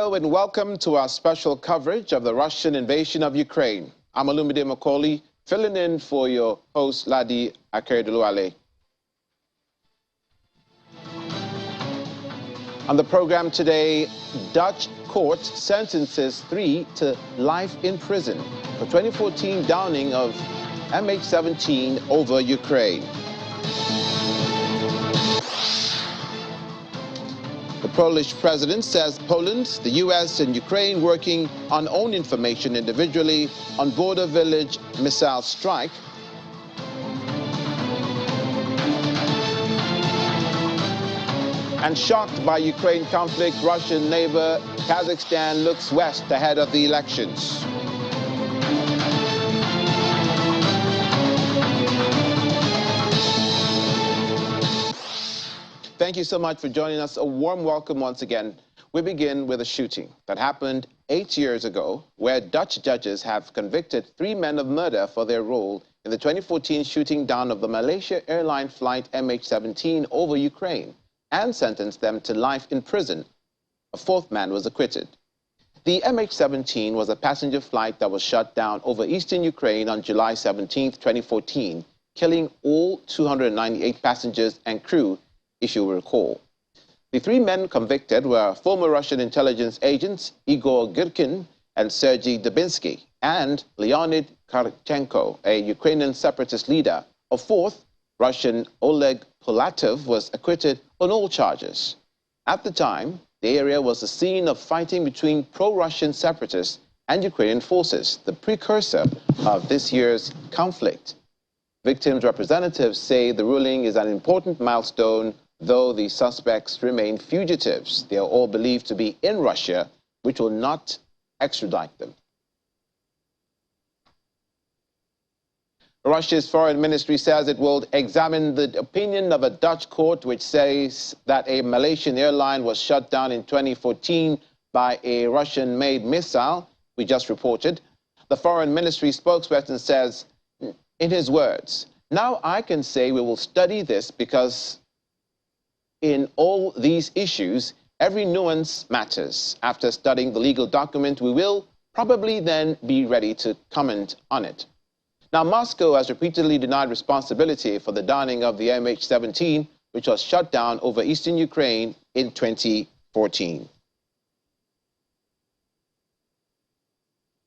Hello and welcome to our special coverage of the Russian invasion of Ukraine. I'm Olumide Macaulay, filling in for your host, Ladi Akeredoluwale. On the program today, Dutch court sentences 3 to life in prison for 2014 downing of MH17 over Ukraine. The Polish president says Poland, the US, and Ukraine working on own information individually on border village missile strike. And shocked by Ukraine conflict, Russian neighbor Kazakhstan looks west ahead of the elections. Thank you so much for joining us. A warm welcome once again. We begin with a shooting that happened 8 years ago, where Dutch judges have convicted 3 men of murder for their role in the 2014 shooting down of the Malaysia airline flight MH17 over Ukraine and sentenced them to life in prison. A 4th man was acquitted. The MH17 was a passenger flight that was shot down over eastern Ukraine on July 17, 2014, killing all 298 passengers and crew, if you will recall. The 3 men convicted were former Russian intelligence agents Igor Girkin and Sergei Dubinsky, and Leonid Karchenko, a Ukrainian separatist leader. A 4th, Russian Oleg Polatov, was acquitted on all charges. At the time, the area was the scene of fighting between pro-Russian separatists and Ukrainian forces, the precursor of this year's conflict. Victims' representatives say the ruling is an important milestone, though the suspects remain fugitives. They are all believed to be in Russia, which will not extradite them. Russia's foreign ministry says it will examine the opinion of a Dutch court which says that a Malaysian airline was shot down in 2014 by a Russian-made missile, we just reported. The foreign ministry spokesperson says, in his words, "Now I can say we will study this because in all these issues, every nuance matters. After studying the legal document, we will probably then be ready to comment on it." Now, Moscow has repeatedly denied responsibility for the downing of the MH17, which was shot down over eastern Ukraine in 2014.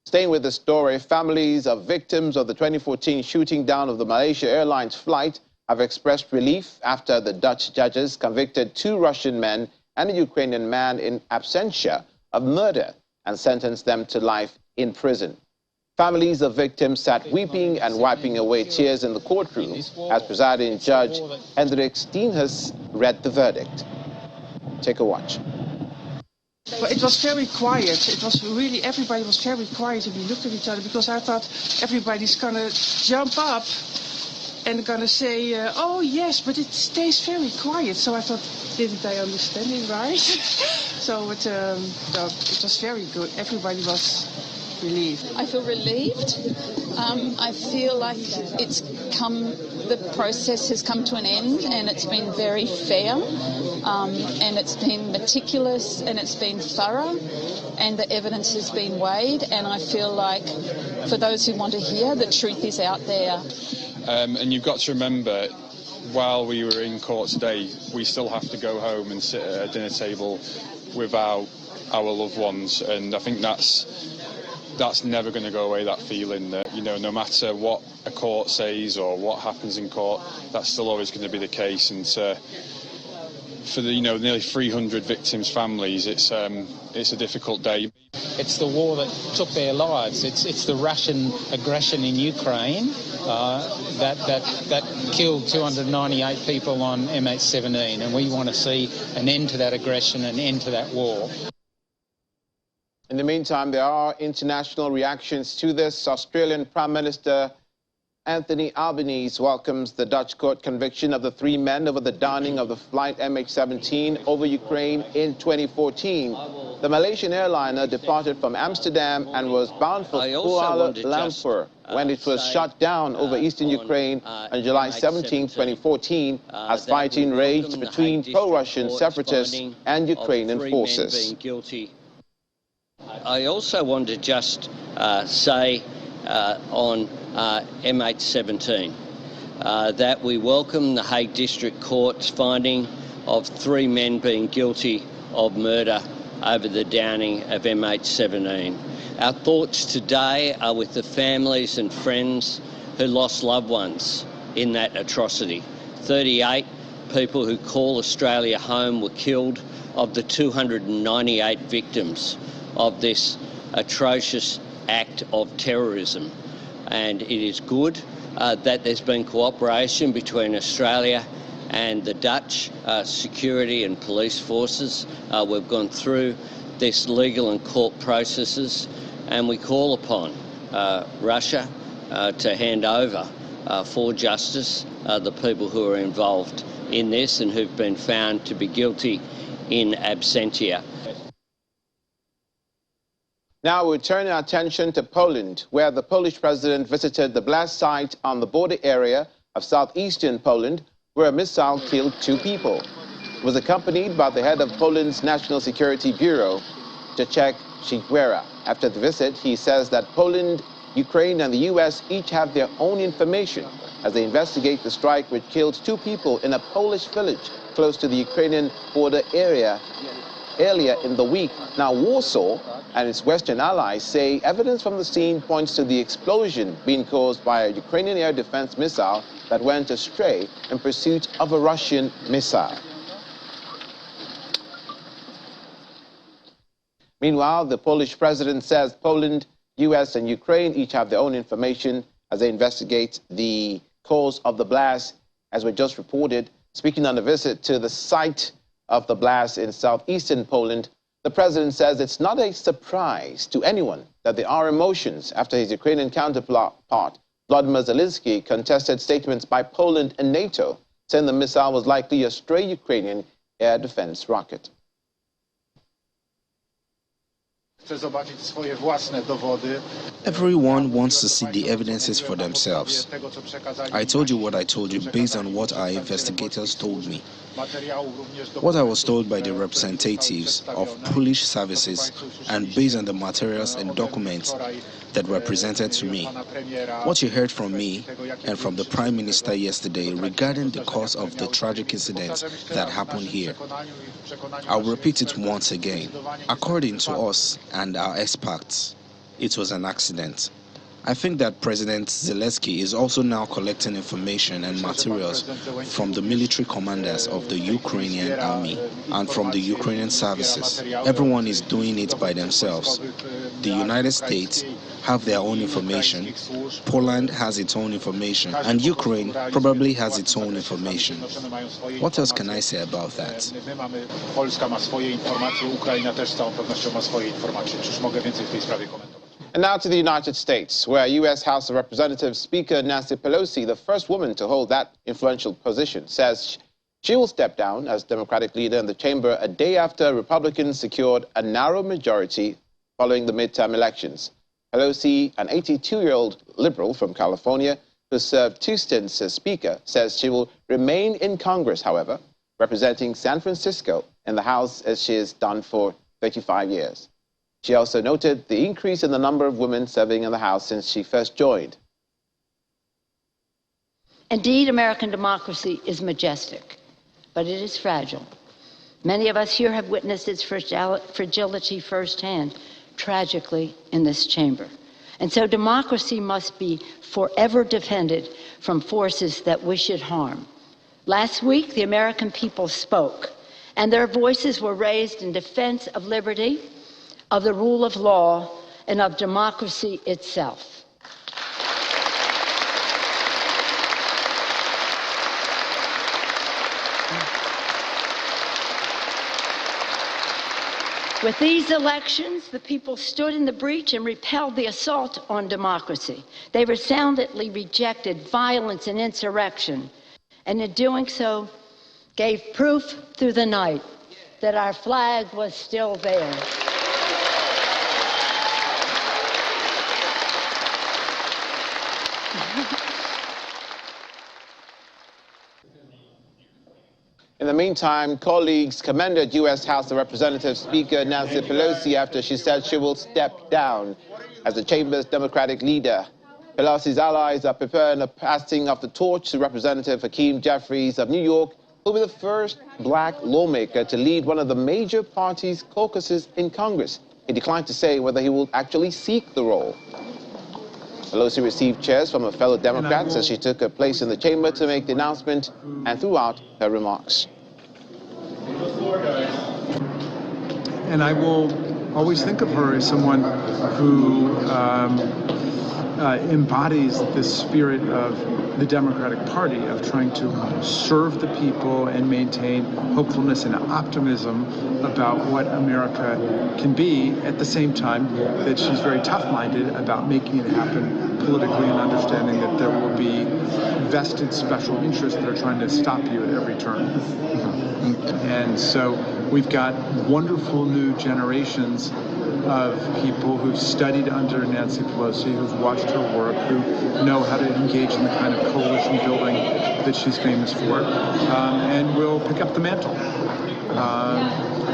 Staying with the story, families of victims of the 2014 shooting down of the Malaysia Airlines flight have expressed relief after the Dutch judges convicted 2 Russian men and a Ukrainian man in absentia of murder and sentenced them to life in prison. Families of victims sat weeping and wiping away tears in the courtroom as presiding Judge Hendrik Steenhuis read the verdict. Take a watch. Well, it was very quiet. It was really, everybody was very quiet and we looked at each other because I thought everybody's gonna jump up and gonna say, oh yes, but it stays very quiet. So I thought, didn't I understand it right? So it was very good. Everybody was relieved. I feel relieved. I feel like the process has come to an end and it's been very fair and it's been meticulous and it's been thorough and the evidence has been weighed, and I feel like for those who want to hear, the truth is out there. And you've got to remember, while we were in court today, we still have to go home and sit at a dinner table without our loved ones, and I think that's never going to go away, that feeling that, you know, no matter what a court says or what happens in court, that's still always going to be the case. And for the, you know, nearly 300 victims' families, it's a difficult day. It's the war that took their lives. It's the Russian aggression in Ukraine that killed 298 people on MH17, and we want to see an end to that aggression, an end to that war. In the meantime, there are international reactions to this. Australian Prime Minister Anthony Albanese welcomes the Dutch court conviction of the 3 men over the downing of the flight MH17 over Ukraine in 2014. The Malaysian airliner departed from Amsterdam and was bound for Kuala Lumpur when it was shot down over eastern Ukraine on July 17, 2014, as fighting raged between pro-Russian separatists and Ukrainian forces. I also want to just say on MH17 that we welcome the Hague District Court's finding of 3 men being guilty of murder over the downing of MH17. Our thoughts today are with the families and friends who lost loved ones in that atrocity. 38 people who call Australia home were killed of the 298 victims of this atrocious act of terrorism. And it is good that there's been cooperation between Australia and the Dutch security and police forces. We've gone through this legal and court processes, and we call upon Russia to hand over for justice the people who are involved in this and who've been found to be guilty in absentia. Now we turn our attention to Poland, where the Polish president visited the blast site on the border area of southeastern Poland, where a missile killed 2 people. He was accompanied by the head of Poland's National Security Bureau, Jacek Chiguera. After the visit, he says that Poland, Ukraine and the US each have their own information as they investigate the strike which killed 2 people in a Polish village close to the Ukrainian border area earlier in the week. Now, Warsaw and its Western allies say evidence from the scene points to the explosion being caused by a Ukrainian air defense missile that went astray in pursuit of a Russian missile. Meanwhile, the Polish president says Poland, US and Ukraine each have their own information as they investigate the cause of the blast, as we just reported. Speaking on a visit to the site of the blast in southeastern Poland, the president says it's not a surprise to anyone that there are emotions after his Ukrainian counterpart, Vladimir Zelensky, contested statements by Poland and NATO, saying the missile was likely a stray Ukrainian air defense rocket. Everyone wants to see the evidences for themselves. I told you what I told you based on what our investigators told me. What I was told by the representatives of Polish services and based on the materials and documents that were presented to me. What you heard from me and from the Prime Minister yesterday regarding the cause of the tragic incident that happened here. I'll repeat it once again. According to us and our experts, it was an accident. I think that President Zelensky is also now collecting information and materials from the military commanders of the Ukrainian army and from the Ukrainian services. Everyone is doing it by themselves. The United States have their own information, Poland has its own information, and Ukraine probably has its own information. What else can I say about that? And now to the United States, where U.S. House of Representatives Speaker Nancy Pelosi, the first woman to hold that influential position, says she will step down as Democratic leader in the chamber a day after Republicans secured a narrow majority following the midterm elections. Pelosi, an 82-year-old liberal from California who served 2 stints as Speaker, says she will remain in Congress, however, representing San Francisco in the House as she has done for 35 years. She also noted the increase in the number of women serving in the House since she first joined. Indeed, American democracy is majestic, but it is fragile. Many of us here have witnessed its fragility firsthand, tragically, in this chamber. And so democracy must be forever defended from forces that wish it harm. Last week, the American people spoke, and their voices were raised in defense of liberty, of the rule of law, and of democracy itself. With these elections, the people stood in the breach and repelled the assault on democracy. They resoundingly rejected violence and insurrection, and in doing so, gave proof through the night that our flag was still there. In the meantime, colleagues commended U.S. House of Representatives Speaker Nancy Pelosi after she said she will step down as the chamber's Democratic leader. Pelosi's allies are preparing a passing of the torch to Representative Hakeem Jeffries of New York, who will be the first black lawmaker to lead one of the major party's caucuses in Congress. He declined to say whether he will actually seek the role. Pelosi received cheers from her fellow Democrats as she took her place in the chamber to make the announcement and throughout her remarks. And I will always think of her as someone who embodies the spirit of the Democratic Party, of trying to serve the people and maintain hopefulness and optimism about what America can be, at the same time that she's very tough-minded about making it happen politically and understanding that there will be vested special interests that are trying to stop you at every turn. And so we've got wonderful new generations of people who've studied under Nancy Pelosi, who've watched her work, who know how to engage in the kind of coalition building that she's famous for, and will pick up the mantle.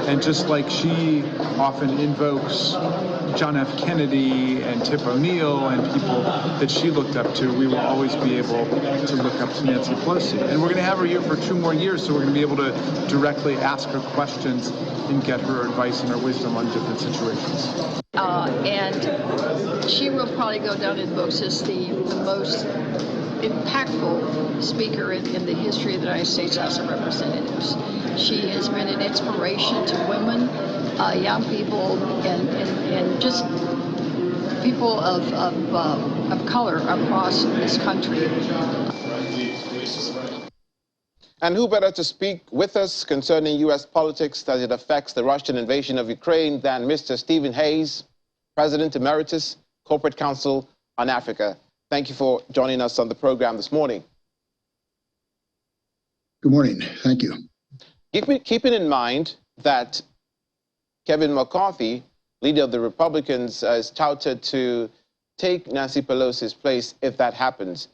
And just like she often invokes John F. Kennedy and Tip O'Neill and people that she looked up to, we will always be able to look up to Nancy Pelosi. And we're going to have her here for 2 more years, so we're going to be able to directly ask her questions and get her advice and her wisdom on different situations. And she will probably go down in books as the most impactful speaker in the history of the United States House of Representatives. She has been an inspiration to women, young people, and just people of color across this country. And who better to speak with us concerning U.S. politics as it affects the Russian invasion of Ukraine than Mr. Stephen Hayes, President Emeritus, Corporate Council on Africa. Thank you for joining us on the program this morning. Good morning. Thank you. Keeping in mind that Kevin McCarthy, leader of the Republicans, is touted to take Nancy Pelosi's place if that happens,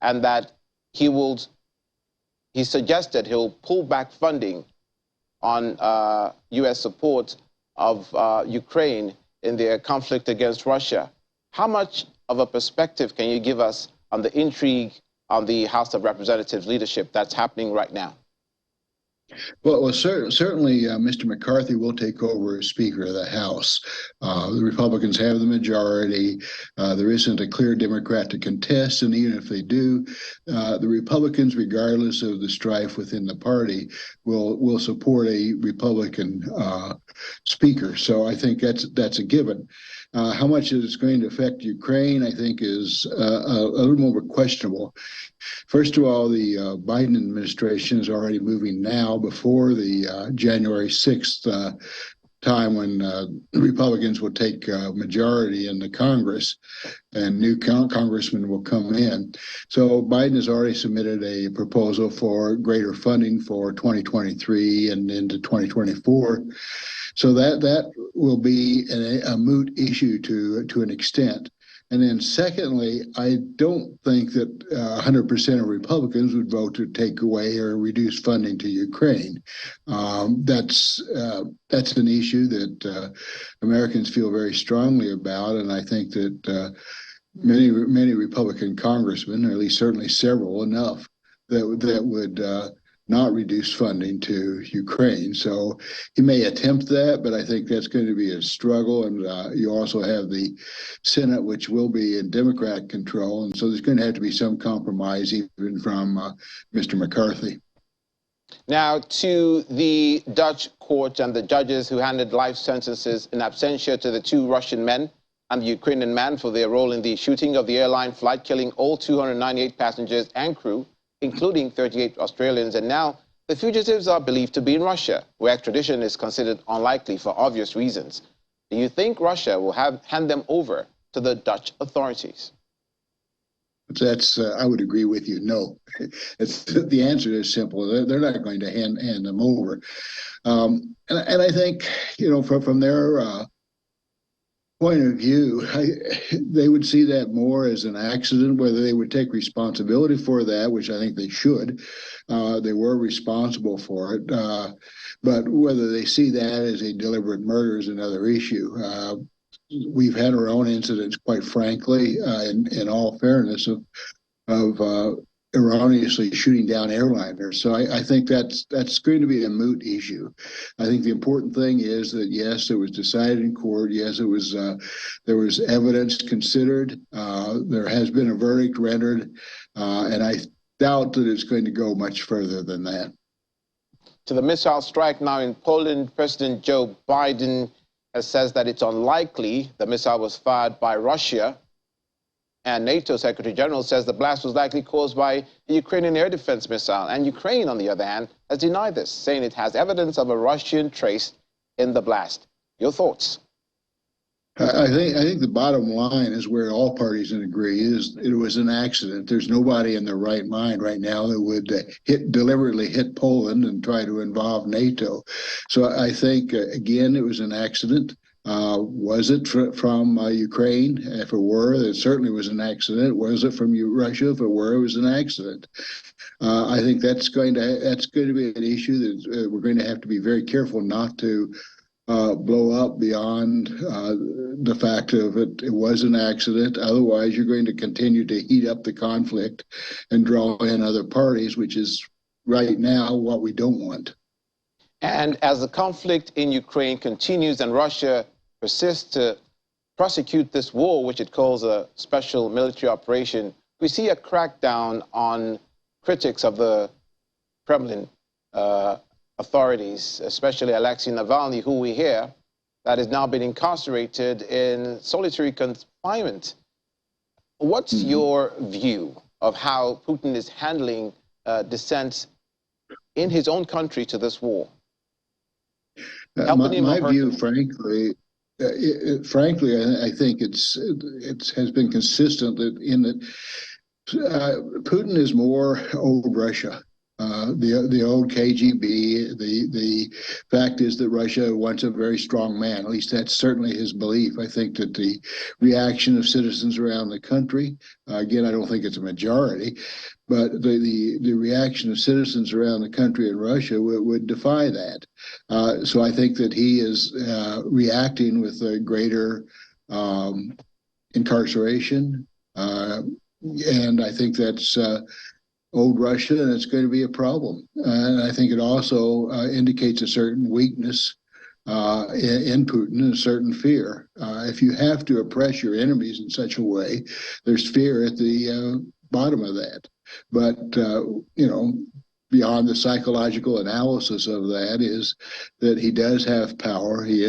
and that he suggested he'll pull back funding on U.S. support of Ukraine in their conflict against Russia. How much of a perspective can you give us on the intrigue on the House of Representatives leadership that's happening right now? Well, certainly Mr. McCarthy will take over as Speaker of the House. The Republicans have the majority. There isn't a clear Democrat to contest, and even if they do, the Republicans, regardless of the strife within the party, will support a Republican Speaker. So I think that's a given. How much it is going to affect Ukraine, I think, is a little more questionable. First of all, the Biden administration is already moving now before the January 6th time when Republicans will take majority in the Congress and new congressmen will come in. So Biden has already submitted a proposal for greater funding for 2023 and into 2024. So that will be a moot issue to an extent. And then secondly, I don't think that 100% of Republicans would vote to take away or reduce funding to Ukraine. That's an issue that Americans feel very strongly about, and I think that many Republican congressmen, or at least certainly several enough, that would not reduce funding to Ukraine. So he may attempt that, but I think that's going to be a struggle. And you also have the Senate, which will be in Democrat control. And so there's going to have to be some compromise even from Mr. McCarthy. Now, to the Dutch court and the judges who handed life sentences in absentia to the 2 Russian men and the Ukrainian man for their role in the shooting of the airline flight, killing all 298 passengers and crew, including 38 Australians, and now the fugitives are believed to be in Russia, where extradition is considered unlikely for obvious reasons. Do you think Russia will hand them over to the Dutch authorities? I would agree with you. No, the answer is simple. They're not going to hand them over. And I think, from their point of view, they would see that more as an accident, whether they would take responsibility for that, which I think they should. They were responsible for it. But whether they see that as a deliberate murder is another issue. We've had our own incidents, quite frankly, in all fairness, of erroneously shooting down airliners. So I think that's going to be a moot issue. I think the important thing is that yes, it was decided in court. Yes, it was there was evidence considered. There has been a verdict rendered, and I doubt that it's going to go much further than that. To the missile strike now in Poland, President Joe Biden says that it's unlikely the missile was fired by Russia. And NATO Secretary General says the blast was likely caused by a Ukrainian air defense missile. And Ukraine, on the other hand, has denied this, saying it has evidence of a Russian trace in the blast. Your thoughts? I think the bottom line is where all parties agree is it was an accident. There's nobody in their right mind right now that would deliberately hit Poland and try to involve NATO. So I think, again, it was an accident. Was it from Ukraine? If it were, it certainly was an accident. Was it from Russia? If it were, it was an accident. I think that's going to be an issue that we're going to have to be very careful not to blow up beyond the fact of it was an accident. Otherwise, you're going to continue to heat up the conflict and draw in other parties, which is right now what we don't want. And as the conflict in Ukraine continues and Russia persists to prosecute this war, which it calls a special military operation, we see a crackdown on critics of the Kremlin authorities, especially Alexei Navalny, who we hear that is now been incarcerated in solitary confinement. What's your view of how Putin is handling dissent in his own country to this war? My view, frankly, I think it has been consistent in that Putin is more old Russia. The old KGB, the fact is that Russia wants a very strong man. At least that's certainly his belief. I think that the reaction of citizens around the country, again, I don't think it's a majority, but the reaction of citizens around the country in Russia would defy that. So I think that he is reacting with a greater incarceration, and I think that's old Russia, and it's going to be a problem. And I think it also indicates a certain weakness in Putin and a certain fear. If you have to oppress your enemies in such a way, there's fear at the bottom of that. But, beyond the psychological analysis of that is that he does have power. He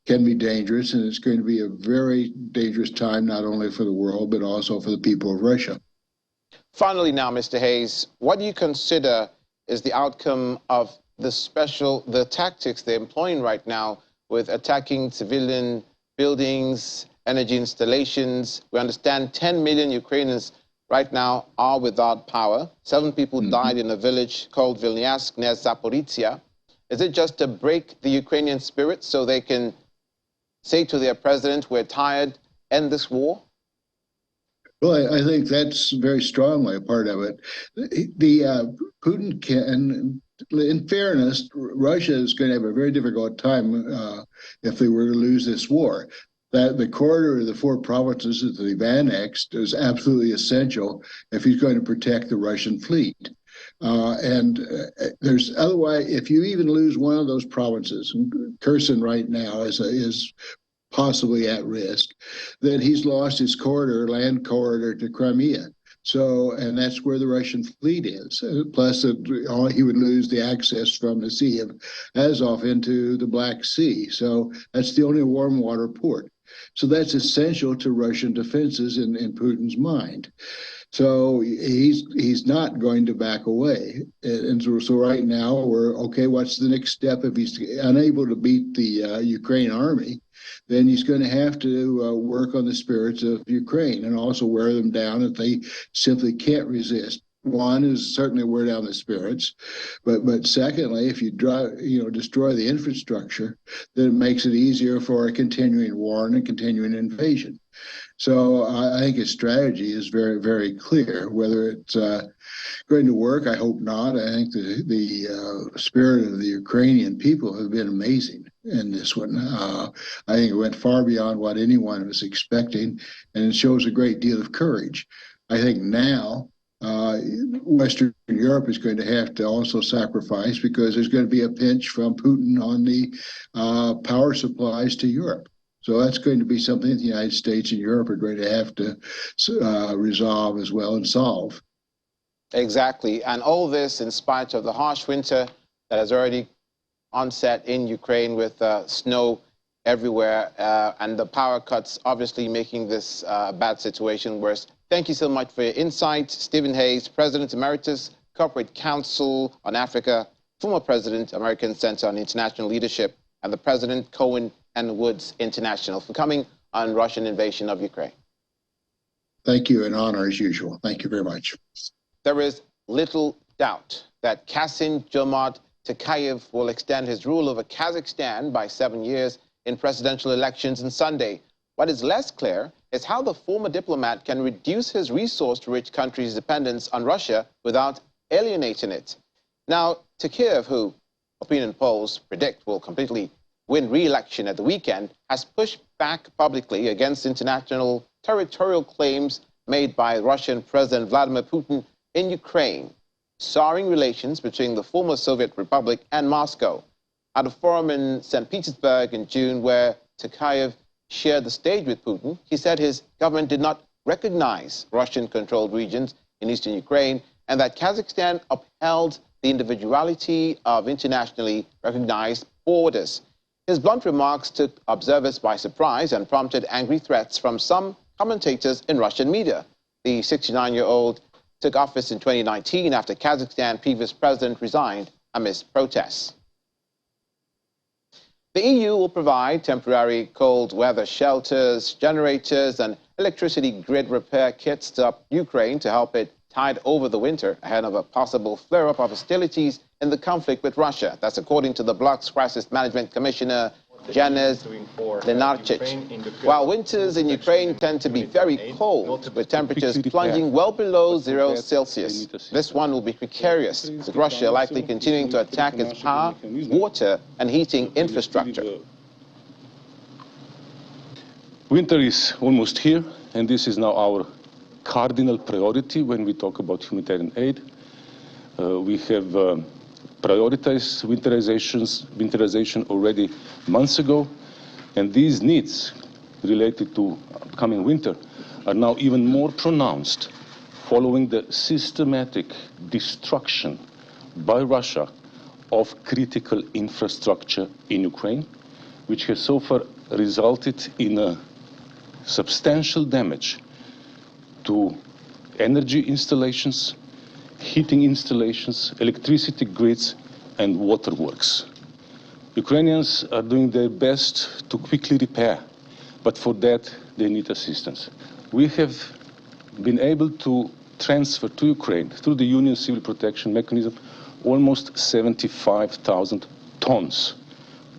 can be dangerous, and it's going to be a very dangerous time, not only for the world, but also for the people of Russia. Finally now, Mr. Hayes, what do you consider is the outcome of the tactics they're employing right now with attacking civilian buildings, energy installations? We understand 10 million Ukrainians right now are without power. 7 people died in a village called Vilniask near Zaporizhia. Is it just to break the Ukrainian spirit so they can say to their president, we're tired, end this war? Well, I think that's very strongly a part of it. Putin can, in fairness, Russia is going to have a very difficult time if they were to lose this war. That the corridor of the 4 provinces that they've annexed is absolutely essential if he's going to protect the Russian fleet. There's otherwise, if you even lose one of those provinces, Kherson right now is possibly at risk, then he's lost his land corridor to Crimea. So, and that's where the Russian fleet is. Plus, he would lose the access from the Sea of Azov into the Black Sea. So that's the only warm water port. So that's essential to Russian defenses in Putin's mind. So he's not going to back away. And so right now we're, okay, what's the next step? If he's unable to beat the Ukraine army, then he's going to have to work on the spirits of Ukraine and also wear them down if they simply can't resist. one is certainly wear down the spirits, but secondly, if you destroy the infrastructure, then it makes it easier for a continuing war and a continuing invasion. So I think his strategy is very, very clear. Whether it's going to work, I hope not. I think the spirit of the Ukrainian people have been amazing in this one. I think it went far beyond what anyone was expecting, and it shows a great deal of courage. I think now Western Europe is going to have to also sacrifice, because there's going to be a pinch from Putin on the power supplies to Europe. So that's going to be something that the United States and Europe are going to have to resolve as well and solve. Exactly. And all this in spite of the harsh winter that has already onset in Ukraine, with snow everywhere, and the power cuts obviously making this bad situation worse. Thank you so much for your insight. Stephen Hayes, President Emeritus, Corporate Council on Africa, former President, American Center on International Leadership, and the President, Cohen and Woods International, for coming on Russian invasion of Ukraine. Thank you, an honor as usual. Thank you very much. There is little doubt that Kassym-Jomart Tokayev will extend his rule over Kazakhstan by 7 years in presidential elections on Sunday. What is less clear is how the former diplomat can reduce his resource-rich country's dependence on Russia without alienating it. Now, Tokayev, who opinion polls predict will completely win re-election at the weekend, has pushed back publicly against international territorial claims made by Russian President Vladimir Putin in Ukraine, souring relations between the former Soviet Republic and Moscow. At a forum in St. Petersburg in June, where Tokayev shared the stage with Putin, he said his government did not recognize Russian-controlled regions in eastern Ukraine, and that Kazakhstan upheld the individuality of internationally recognized borders. His blunt remarks took observers by surprise and prompted angry threats from some commentators in Russian media. The 69-year-old took office in 2019 after Kazakhstan's previous president resigned amidst protests. The EU will provide temporary cold weather shelters, generators, and electricity grid repair kits to Ukraine to help it tide over the winter ahead of a possible flare-up of hostilities in the conflict with Russia. That's according to the bloc's crisis management commissioner, Janusz Lenarčič. While winters in Ukraine tend to be very cold, with temperatures plunging well below 0 Celsius, this one will be precarious, with Russia likely continuing to attack its power, water, and heating infrastructure. Winter is almost here, and this is now our cardinal priority when we talk about humanitarian aid. We have prioritized winterization already months ago, and these needs related to upcoming winter are now even more pronounced following the systematic destruction by Russia of critical infrastructure in Ukraine, which has so far resulted in a substantial damage to energy installations, heating installations, electricity grids, and waterworks. Ukrainians are doing their best to quickly repair, but for that they need assistance. We have been able to transfer to Ukraine, through the Union Civil Protection Mechanism, almost 75,000 tons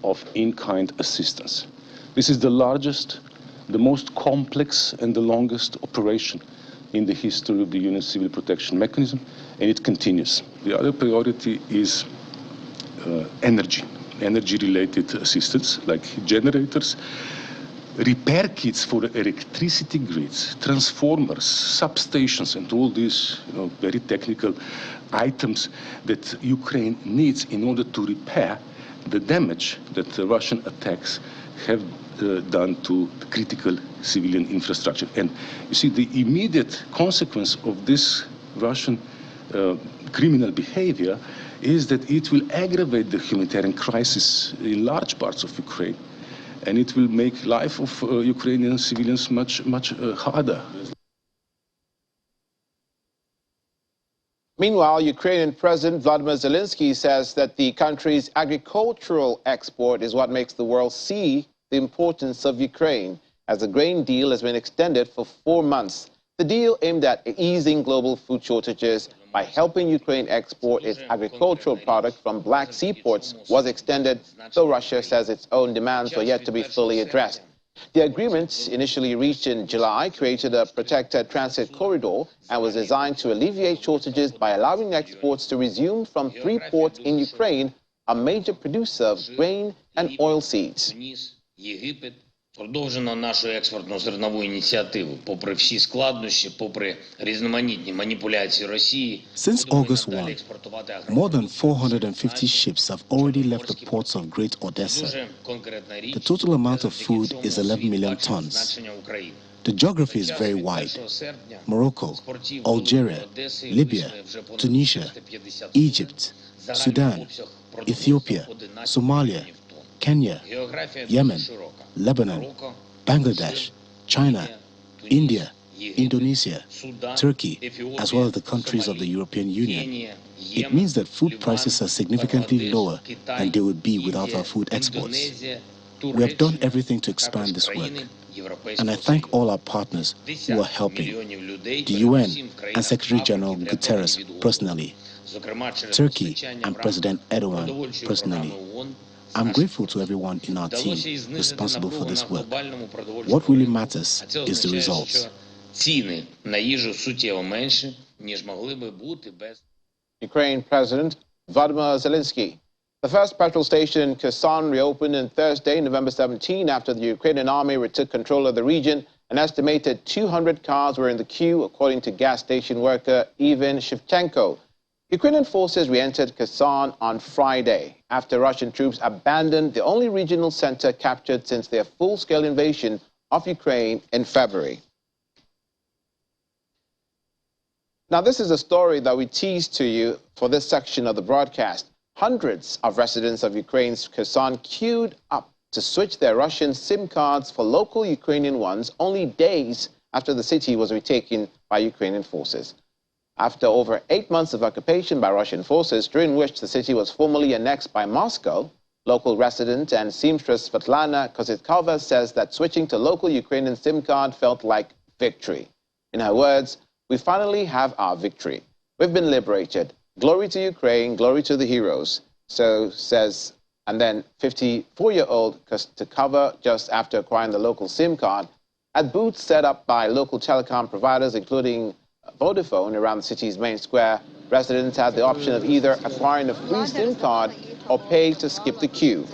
of in-kind assistance. This is the largest, the most complex, and the longest operation in the history of the Union Civil Protection Mechanism, and it continues. The other priority is energy-related assistance, like generators, repair kits for electricity grids, transformers, substations, and all these very technical items that Ukraine needs in order to repair the damage that the Russian attacks have done to critical civilian infrastructure. And you see, the immediate consequence of this Russian criminal behavior is that it will aggravate the humanitarian crisis in large parts of Ukraine, and it will make life of Ukrainian civilians much harder. Meanwhile, Ukrainian President Vladimir Zelensky says that the country's agricultural export is what makes the world see the importance of Ukraine, as the grain deal has been extended for 4 months. The deal aimed at easing global food shortages by helping Ukraine export its agricultural product from Black Sea ports was extended, though Russia says its own demands were yet to be fully addressed. The agreement, initially reached in July, created a protected transit corridor and was designed to alleviate shortages by allowing exports to resume from 3 ports in Ukraine, a major producer of grain and oilseeds. Продовжено нашу експортно-зернову ініціативу, попри всі складнощі, попри різноманітні маніпуляції Росії. Since August 1, more than 450 ships have already left the ports of Great Odessa. The total amount of food is 11 million tons. The geography is very wide. Morocco, Algeria, Libya, Tunisia, Egypt, Sudan, Ethiopia, Somalia, Kenya, Yemen, Lebanon, Bangladesh, China, India, Indonesia, Turkey, as well as the countries of the European Union. It means that food prices are significantly lower than they would be without our food exports. We have done everything to expand this work, and I thank all our partners who are helping, the UN and Secretary General Guterres personally, Turkey and President Erdogan personally. I'm grateful to everyone in our team responsible for this work. What really matters is the results. Ukraine President Vladimir Zelensky. The first petrol station in Kherson reopened on Thursday, November 17, after the Ukrainian army retook control of the region. An estimated 200 cars were in the queue, according to gas station worker Ivan Shevchenko. Ukrainian forces re-entered Kherson on Friday after Russian troops abandoned the only regional center captured since their full-scale invasion of Ukraine in February. Now, this is a story that we teased to you for this section of the broadcast. Hundreds of residents of Ukraine's Kherson queued up to switch their Russian SIM cards for local Ukrainian ones only days after the city was retaken by Ukrainian forces. After over 8 months of occupation by Russian forces, during which the city was formally annexed by Moscow, local resident and seamstress Svetlana Kozikova says that switching to local Ukrainian SIM card felt like victory. In her words, "We finally have our victory. We've been liberated. Glory to Ukraine, glory to the heroes." So says, and then 54-year-old Kozikova, just after acquiring the local SIM card, at booths set up by local telecom providers, including Vodafone, around the city's main square, residents had the option of either acquiring a free SIM card or pay to skip the queue.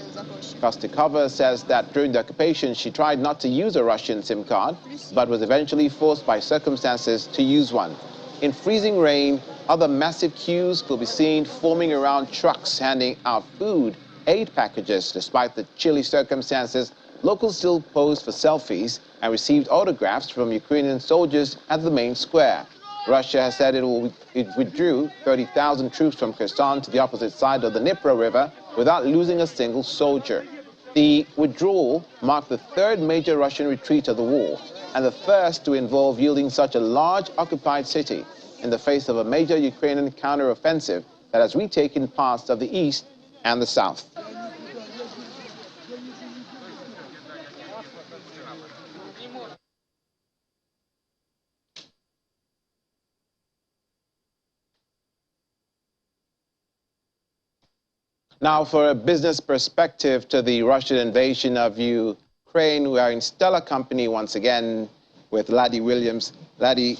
Kozikova says that during the occupation, she tried not to use a Russian SIM card, but was eventually forced by circumstances to use one. In freezing rain, other massive queues could be seen forming around trucks handing out food, aid packages. Despite the chilly circumstances, locals still posed for selfies and received autographs from Ukrainian soldiers at the main square. Russia has said it withdrew 30,000 troops from Kherson to the opposite side of the Dnipro River without losing a single soldier. The withdrawal marked the third major Russian retreat of the war and the first to involve yielding such a large occupied city in the face of a major Ukrainian counteroffensive that has retaken parts of the east and the south. Now, for a business perspective to the Russian invasion of Ukraine, we are in stellar company once again with Laddie Williams. Laddie,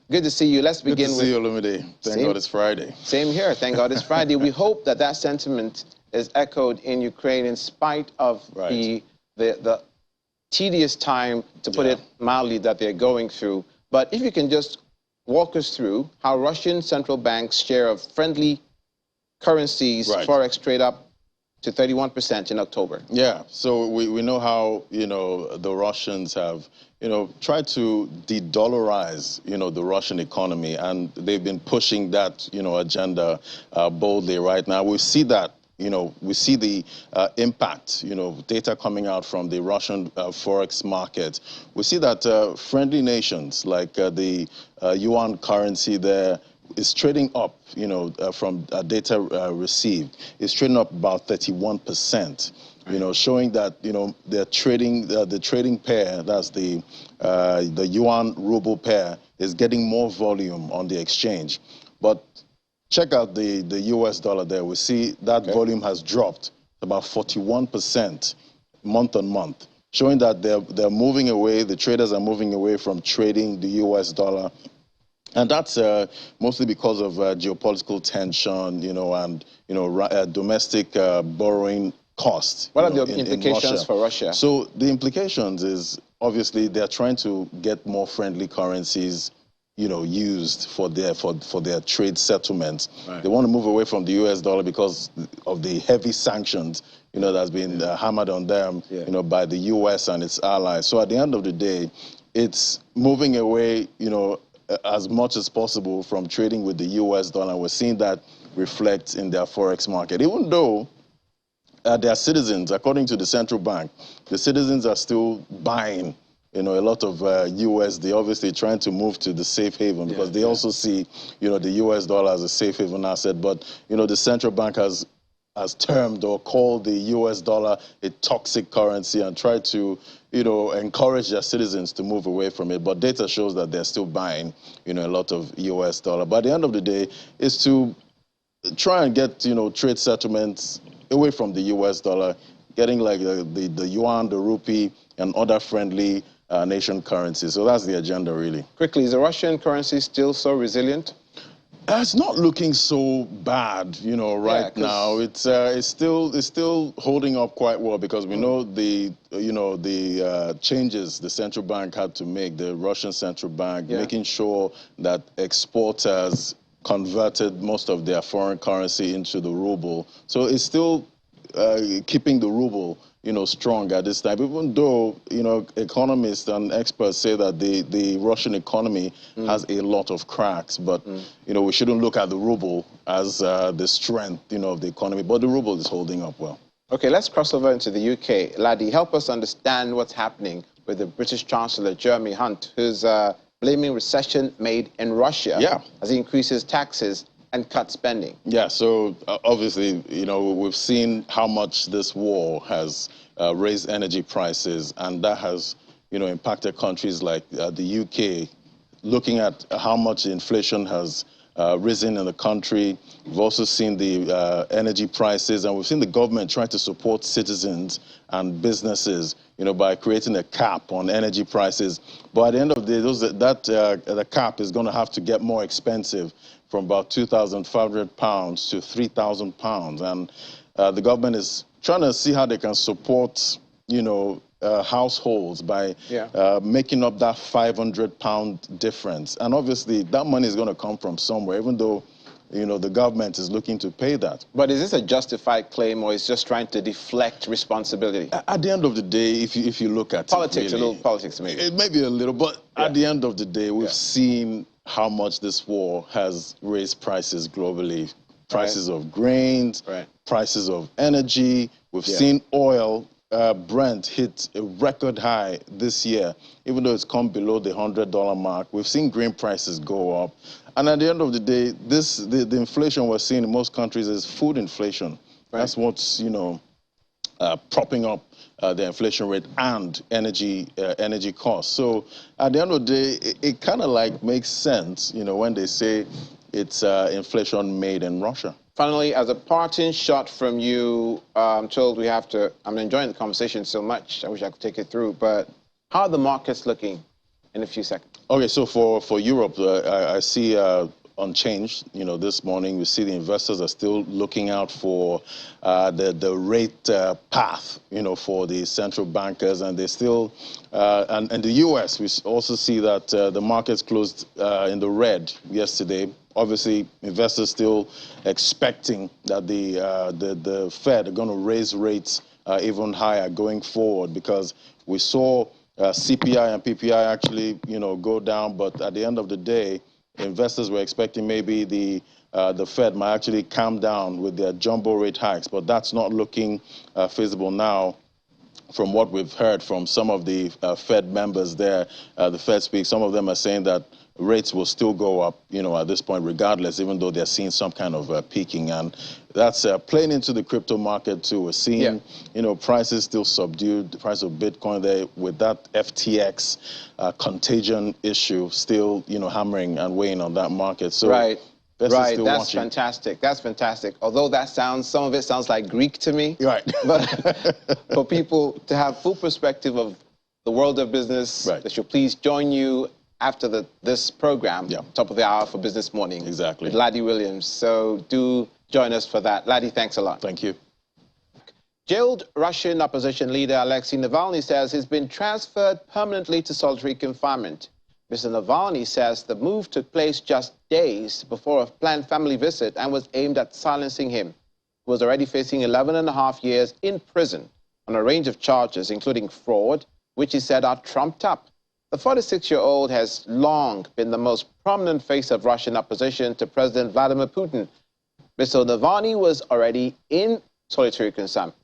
good to see you. Let's begin with... Good to see you, Olumide. Thank God it's Friday. Same here. Thank God it's Friday. We hope that that sentiment is echoed in Ukraine in spite of the tedious time, to put it mildly, that they're going through. But if you can just walk us through how Russian central bank's share of friendly currencies, Forex trade up to 31% in October. Yeah, so we know how, the Russians have, tried to de-dollarize, the Russian economy, and they've been pushing that, agenda boldly right now. We see that, we see the impact, data coming out from the Russian Forex market. We see that friendly nations like the yuan currency there, is trading up, from data received. It's trading up about 31%, showing that, they're trading, the trading pair, that's the yuan ruble pair, is getting more volume on the exchange. But check out the US dollar there. We see that volume has dropped about 41% month on month, showing that they're moving away, the traders are moving away from trading the US dollar. And that's mostly because of geopolitical tension, and, domestic borrowing costs. What are the implications for Russia? So the implications is, obviously, they're trying to get more friendly currencies, used for their trade settlements. Right. They want to move away from the US dollar because of the heavy sanctions, that's been hammered on them, by the US and its allies. So at the end of the day, it's moving away, as much as possible from trading with the US dollar. We're seeing that reflect in their forex market, even though their citizens, according to the central bank, the citizens are still buying, a lot of USD, obviously trying to move to the safe haven because they also see, the US dollar as a safe haven asset. But, the central bank has termed or called the US dollar a toxic currency and tried to, encourage their citizens to move away from it. But data shows that they're still buying, a lot of US dollar. But at the end of the day, is to try and get, trade settlements away from the US dollar, getting like the yuan, the rupee, and other friendly nation currencies. So that's the agenda, really. Quickly, is the Russian currency still so resilient? It's not looking so bad, right now. It's still holding up quite well because we know the changes the central bank had to make, the Russian central bank, making sure that exporters converted most of their foreign currency into the ruble. So it's still keeping the ruble, strong at this time, even though, economists and experts say that the Russian economy has a lot of cracks. But, we shouldn't look at the ruble as the strength, of the economy. But the ruble is holding up well. Okay, let's cross over into the UK. Laddie, help us understand what's happening with the British Chancellor, Jeremy Hunt, who's blaming recession made in Russia as he increases taxes and cut spending. Yeah, so obviously, we've seen how much this war has raised energy prices, and that has, impacted countries like the UK. Looking at how much inflation has risen in the country, we've also seen the energy prices, and we've seen the government try to support citizens and businesses, by creating a cap on energy prices. But at the end of the day, the cap is going to have to get more expensive, from about £2,500 to £3,000. And the government is trying to see how they can support, households by making up that £500 difference. And obviously, that money is going to come from somewhere, even though, the government is looking to pay that. But is this a justified claim, or is just trying to deflect responsibility? At the end of the day, if you look at politics, really, a little politics maybe. It may be a little, but at the end of the day, we've seen how much this war has raised prices globally. Prices of grains, prices of energy. We've seen oil, Brent, hit a record high this year, even though it's come below the $100 mark. We've seen grain prices go up. And at the end of the day, the inflation we're seeing in most countries is food inflation. That's what's, propping up the inflation rate and energy costs. So at the end of the day, it kind of like makes sense, when they say it's inflation made in Russia. Finally, as a parting shot from you, I'm told we have to, I'm enjoying the conversation so much, I wish I could take it through, but how are the markets looking in a few seconds? Okay, so for Europe, I see unchanged. This morning we see the investors are still looking out for the rate path, for the central bankers, and they still, and the U.S., we also see that the markets closed in the red yesterday. Obviously, investors still expecting that the Fed are going to raise rates even higher going forward, because we saw CPI and PPI actually, go down, but at the end of the day, investors were expecting maybe the Fed might actually calm down with their jumbo rate hikes, but that's not looking feasible now. From what we've heard from some of the Fed members there, the Fed speak, some of them are saying that rates will still go up, at this point regardless, even though they're seeing some kind of peaking. And that's playing into the crypto market too. We're seeing, prices still subdued, the price of Bitcoin there with that FTX contagion issue still, hammering and weighing on that market. So Right, still that's watching. fantastic. That's fantastic. Although some of it sounds like Greek to me. Right. But for people to have full perspective of the world of business, right, they should please join you after this program, top of the hour for Business Morning. Exactly. With Laddie Williams. So do join us for that. Laddie, thanks a lot. Thank you. Jailed Russian opposition leader Alexei Navalny says he's been transferred permanently to solitary confinement. Mr. Navalny says the move took place just days before a planned family visit and was aimed at silencing him. He was already facing 11.5 years in prison on a range of charges, including fraud, which he said are trumped up. The 46-year-old has long been the most prominent face of Russian opposition to President Vladimir Putin. Mr. Navalny was already in solitary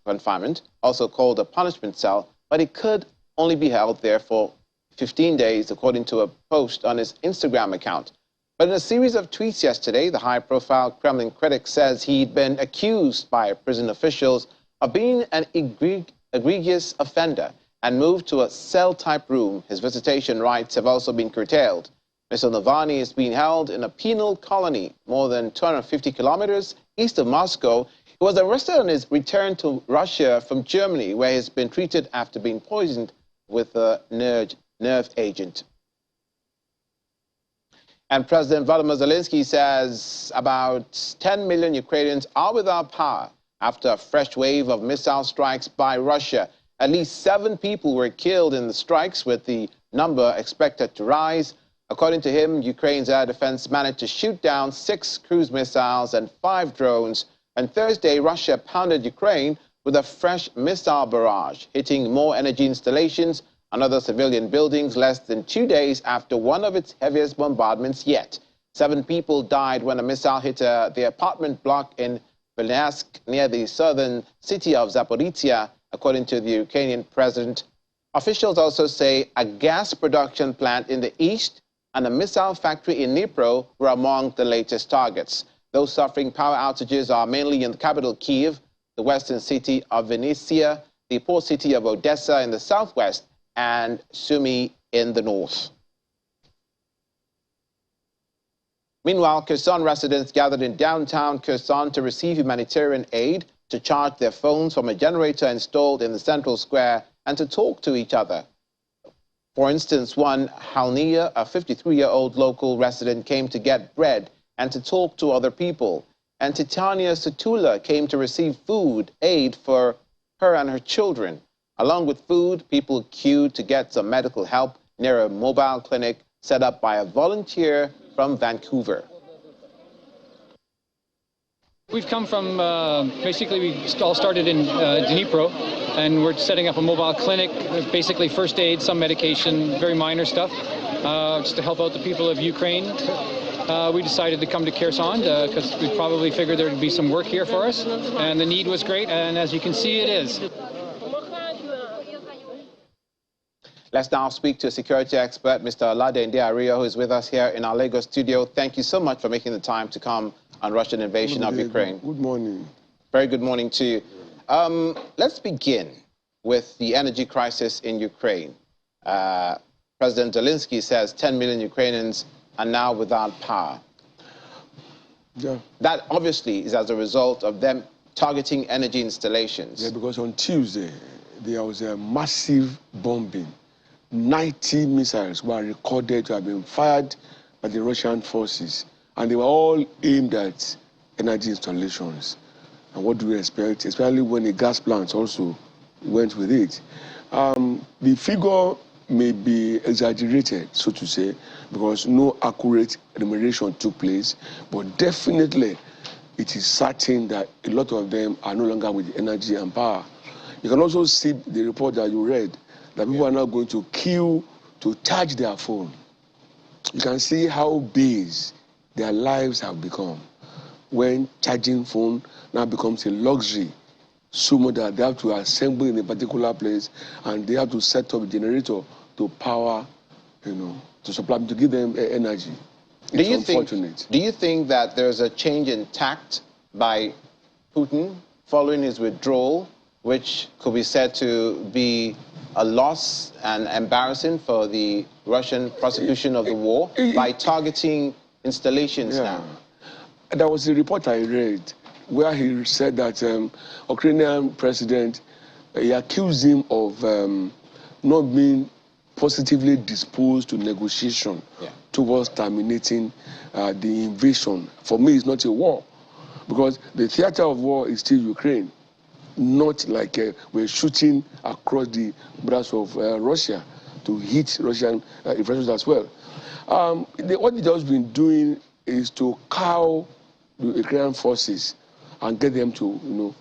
confinement, also called a punishment cell, but he could only be held there for 15 days, according to a post on his Instagram account. But in a series of tweets yesterday, the high-profile Kremlin critic says he'd been accused by prison officials of being an egregious offender and moved to a cell-type room. His visitation rights have also been curtailed. Mr. Navalny is being held in a penal colony more than 250 kilometers east of Moscow. He was arrested on his return to Russia from Germany, where he's been treated after being poisoned with a nerve agent. And President Volodymyr Zelensky says about 10 million Ukrainians are without power after a fresh wave of missile strikes by Russia. At least 7 people were killed in the strikes, with the number expected to rise. According to him, Ukraine's air defense managed to shoot down 6 cruise missiles and 5 drones. On Thursday, Russia pounded Ukraine with a fresh missile barrage, hitting more energy installations and other civilian buildings less than 2 days after one of its heaviest bombardments yet. 7 people died when a missile hit the apartment block in Belyansk near the southern city of Zaporizhia, according to the Ukrainian president. Officials also say a gas production plant in the east and a missile factory in Dnipro were among the latest targets. Those suffering power outages are mainly in the capital Kyiv, the western city of Vinnytsia, the port city of Odessa in the southwest, and Sumy in the north. Meanwhile, Kherson residents gathered in downtown Kherson to receive humanitarian aid, to charge their phones from a generator installed in the central square, and to talk to each other. For instance, one Halnia, a 53-year-old local resident, came to get bread and to talk to other people. And Titania Sutula came to receive food aid for her and her children. Along with food, people queued to get some medical help near a mobile clinic set up by a volunteer from Vancouver. We've come from, basically we all started in Dnipro, and we're setting up a mobile clinic, basically first aid, some medication, very minor stuff, just to help out the people of Ukraine. We decided to come to Kherson because we probably figured there would be some work here for us, and the need was great, and as you can see, it is. Let's now speak to a security expert, Mr. Olade Ndiario, who is with us here in our Lagos studio. Thank you so much for making the time to come on Russian invasion of Ukraine. Good morning. Very good morning to you. Let's begin with the energy crisis in Ukraine. President Zelensky says 10 million Ukrainians are now without power. Yeah. That obviously is as a result of them targeting energy installations. Yeah, because on Tuesday, there was a massive bombing. 90 missiles were recorded to have been fired by the Russian forces, and they were all aimed at energy installations. And what do we expect, especially when the gas plants also went with it? The figure may be exaggerated, so to say, because no accurate enumeration took place, but definitely it is certain that a lot of them are no longer with energy and power. You can also see the report that you read, that people are now going to queue to charge their phone. You can see how base their lives have become when charging phone now becomes a luxury, so much that they have to assemble in a particular place and they have to set up a generator to power, to supply, to give them energy. It's unfortunate. Do you think that there's a change in tact by Putin following his withdrawal, which could be said to be a loss and embarrassing for the Russian prosecution of the war by targeting installations now? there was a report I read where he said that Ukrainian president, he accused him of not being positively disposed to negotiation towards terminating the invasion. For me, it's not a war, because the theater of war is still Ukraine, not like we're shooting across the borders of Russia to hit Russian infrastructure as well. What he has been doing is to cow the Ukrainian forces and get them to,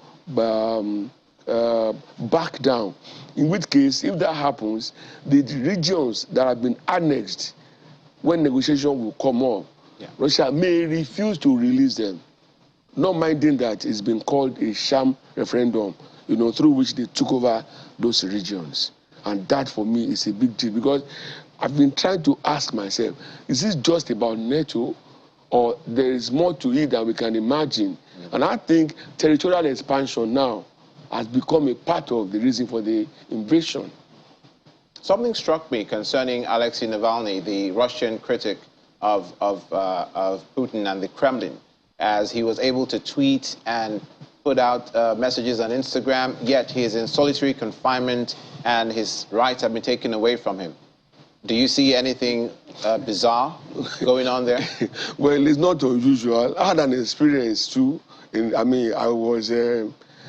back down. In which case, if that happens, the regions that have been annexed, when negotiation will come up, Russia may refuse to release them, not minding that it's been called a sham referendum, through which they took over those regions. And that, for me, is a big deal, because I've been trying to ask myself, is this just about NATO, or there is more to it than we can imagine? And I think territorial expansion now has become a part of the reason for the invasion. Something struck me concerning Alexei Navalny, the Russian critic of Putin and the Kremlin, as he was able to tweet and put out messages on Instagram, yet he is in solitary confinement and his rights have been taken away from him. Do you see anything bizarre going on there? Well, it's not unusual. I had an experience too.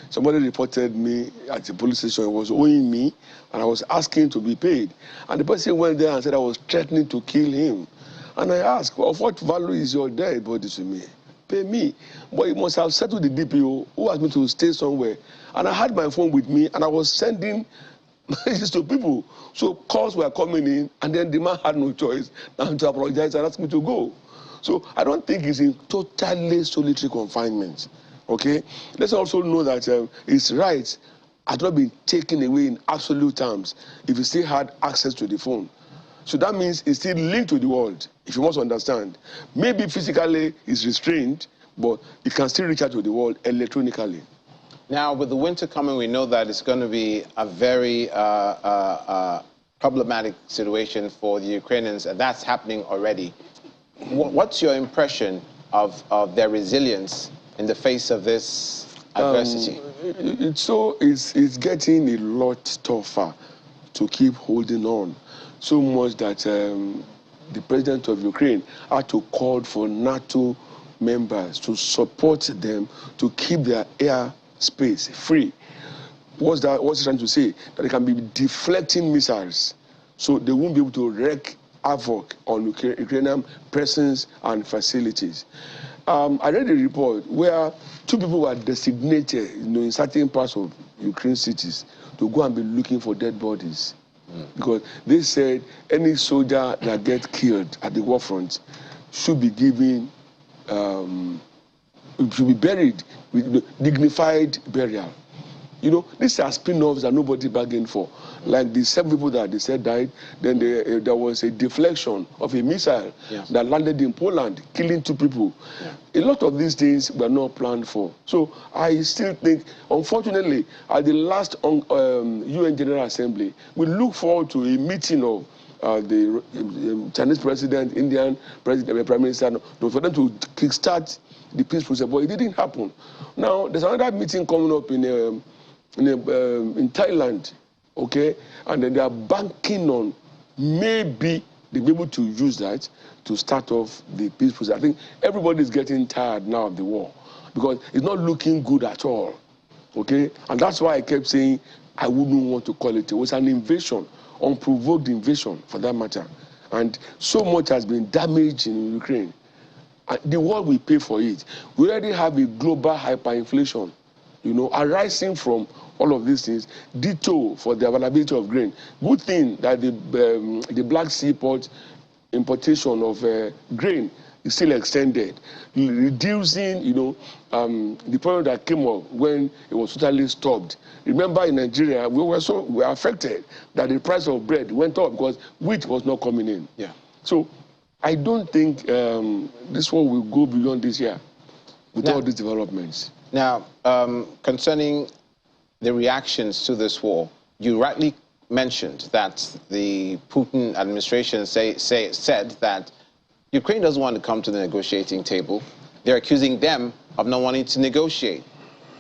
Somebody reported me at the police station. It was owing me, and I was asking to be paid. And the person went there and said I was threatening to kill him. And I asked, of what value is your dead body to me? Pay me. But you must have settled the DPO who asked me to stay somewhere. And I had my phone with me, and I was sending messages to people. So calls were coming in, and then the man had no choice than to apologize and ask me to go. So I don't think he's in totally solitary confinement. Okay? Let's also know that his rights had not been taken away in absolute terms if he still had access to the phone. So that means he's still linked to the world, if you want to understand. Maybe physically he's restrained, but he can still reach out to the world electronically. Now, with the winter coming, we know that it's going to be a very problematic situation for the Ukrainians, and that's happening already. What's your impression of their resilience in the face of this adversity? It's getting a lot tougher to keep holding on. So much that the president of Ukraine had to call for NATO members to support them to keep their airspace free. What's he trying to say? That they can be deflecting missiles, so they won't be able to wreak havoc on Ukrainian presence and facilities. I read a report where 2 people were designated, in certain parts of Ukraine cities to go and be looking for dead bodies. Because they said any soldier that gets killed at the war front should be given, should be buried with dignified burial. These are spin-offs that nobody bargained for. Like the 7 people that they said died, then there was a deflection of a missile that landed in Poland, killing 2 people. A lot of these things were not planned for. So I still think, unfortunately, at the last UN General Assembly, we look forward to a meeting of the Chinese president, Indian president, Prime Minister, for them to kickstart the peace process, but it didn't happen. Now, there's another meeting coming up in Thailand, okay? And then they are banking on maybe they'll be able to use that to start off the peace process. I think everybody's getting tired now of the war because it's not looking good at all, okay? And that's why I kept saying I wouldn't want to call it. It was an invasion, unprovoked invasion for that matter. And so much has been damaged in Ukraine. And the world will pay for it. We already have a global hyperinflation, arising from all of these things. Ditto for the availability of grain. Good thing that the Black Sea port importation of grain is still extended, reducing, the problem that came up when it was totally stopped. Remember, in Nigeria, we were affected that the price of bread went up because wheat was not coming in. Yeah. So I don't think this one will go beyond this year with all these developments. Now, concerning the reactions to this war, you rightly mentioned that the Putin administration said that Ukraine doesn't want to come to the negotiating table. They're accusing them of not wanting to negotiate.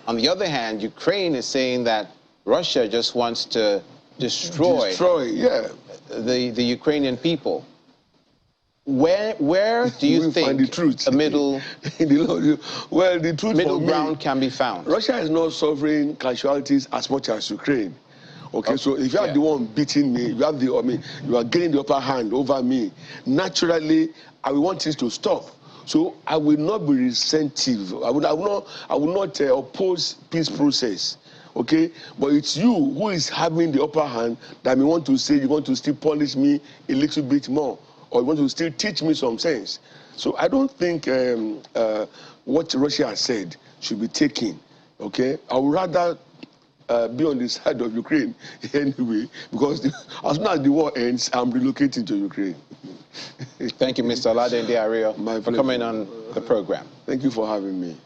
On the other hand, Ukraine is saying that Russia just wants to destroy the Ukrainian people. Where do you think the truth? A middle ground can be found? Russia is not suffering casualties as much as Ukraine. Okay, so if you are the one beating me, you have you are getting the upper hand over me. Naturally, I will want this to stop. So I will not be resentive. I will not oppose peace process. Okay, but it's you who is having the upper hand that may want to say you want to still punish me a little bit more, or you want to still teach me some sense. So I don't think what Russia has said should be taken. Okay, I would rather be on the side of Ukraine anyway, because as soon as the war ends, I'm relocating to Ukraine. Thank you, Mr. Olade Ndiario, for coming on the program. Thank you for having me.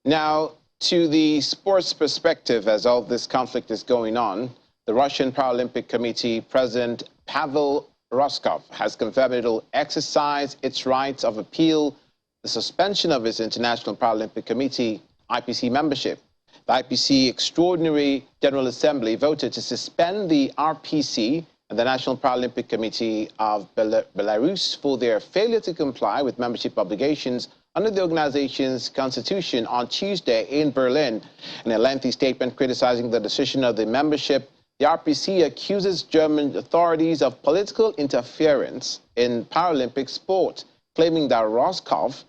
Now, to the sports perspective, as all this conflict is going on, the Russian Paralympic Committee President Pavel Roskov has confirmed it will exercise its rights of appeal the suspension of its International Paralympic Committee IPC membership. The IPC Extraordinary General Assembly voted to suspend the RPC and the National Paralympic Committee of Belarus for their failure to comply with membership obligations under the organization's constitution on Tuesday in Berlin. In a lengthy statement criticizing the decision of the membership, the RPC accuses German authorities of political interference in Paralympic sport, claiming that Roskov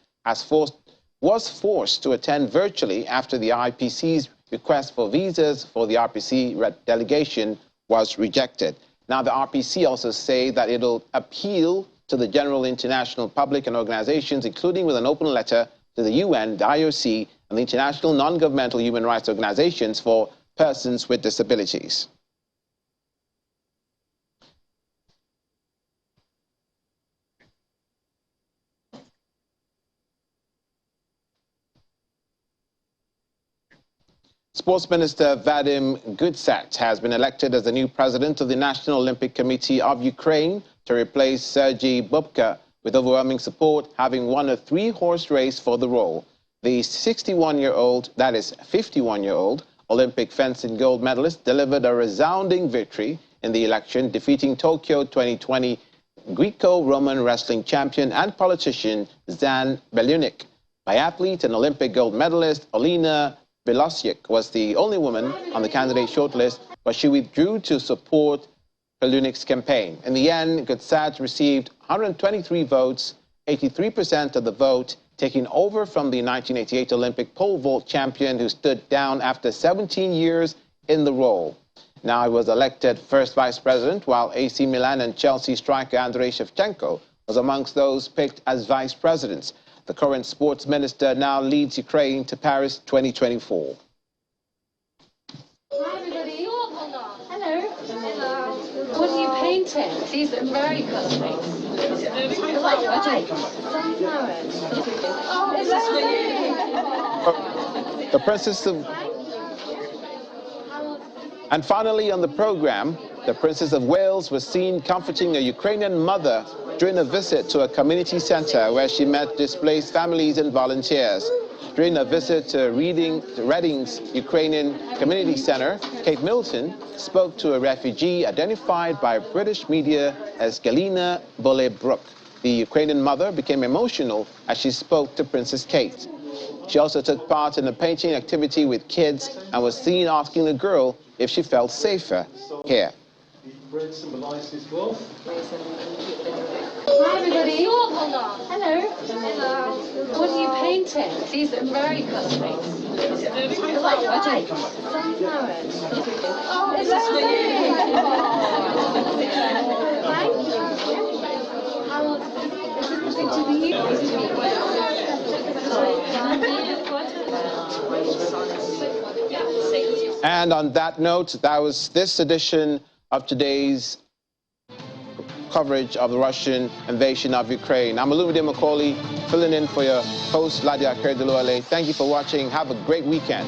was forced to attend virtually after the IPC's request for visas for the RPC delegation was rejected. Now, the RPC also say that it'll appeal to the general international public and organizations, including with an open letter to the UN, the IOC, and the international non-governmental human rights organizations for persons with disabilities. Sports Minister Vadim Gutsat has been elected as the new president of the National Olympic Committee of Ukraine to replace Sergei Bubka with overwhelming support, having won a 3-horse race for the role. The 61-year-old, that is 51-year-old, Olympic fencing gold medalist delivered a resounding victory in the election, defeating Tokyo 2020 Greco-Roman wrestling champion and politician Zan Belyunik. Biathlete and Olympic gold medalist Olena Belosiuk was the only woman on the candidate shortlist, but she withdrew to support Belyunik's campaign. In the end, Gutsat received 123 votes, 83% of the vote, taking over from the 1988 Olympic pole vault champion who stood down after 17 years in the role. Now he was elected first vice president, while AC Milan and Chelsea striker Andrei Shevchenko was amongst those picked as vice presidents. The current sports minister now leads Ukraine to Paris 2024. Hi everybody. Hello. Hello. What are you painting? These are very cosmic. Oh, is that The Princess of... And finally on the program, the Princess of Wales was seen comforting a Ukrainian mother during a visit to a community center where she met displaced families and volunteers. During a visit to Reading's Ukrainian Community Center, Kate Middleton spoke to a refugee identified by British media as Galina Bolebrook. The Ukrainian mother became emotional as she spoke to Princess Kate. She also took part in a painting activity with kids and was seen asking the girl if she felt safer here. Bread symbolizes wealth. Hi everybody. Hello. Hello. What are you painting? These are very cosmic. Oh, is that And on that note, that was this edition of today's coverage of the Russian invasion of Ukraine. I'm Olumide Macaulay, filling in for your host, Ladia Akeredoluwale. Thank you for watching. Have a great weekend.